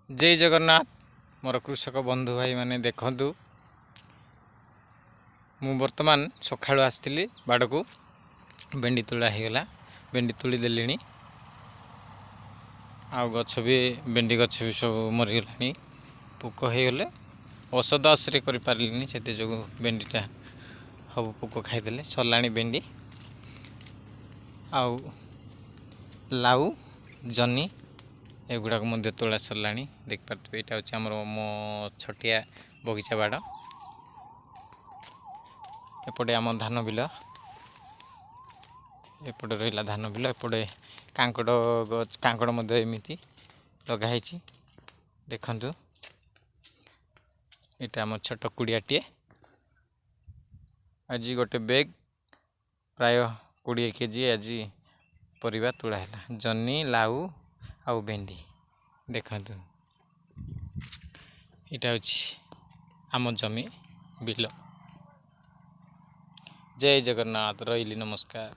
जय जगन्नाथ मोर कृषक बंधु भाई माने देखंतु मु वर्तमान सकाळु आसଥିଲି बाड़ को भेंडी तुला होगला भेंडी तुली देली आ गछ भी भेंडी गछ भी सब मरीगला पोक होगले औषध आश्रे कर पारे से जो भेंडीटा सब पोक खाईदे सरला भेंडी आउ लाउ जनी एगुड़ा तोड़ा सरला देख पारे यहाँ हूँ आम मो छटिया बगीचा बाड़ एपटे आम धान बिल एपटे रहा धान बिल एपटे कांकड़ कांकड़ एमती लगाई देखु यहाँ आम छोट कुड़ियाटे आज गोटे बैग प्राय 20 केजी आज परिवा तोड़ा है जनी लाउ आउ भेंडी देखु यहाँ हूँ आम जमी बिल। जय जगन्नाथ रही नमस्कार।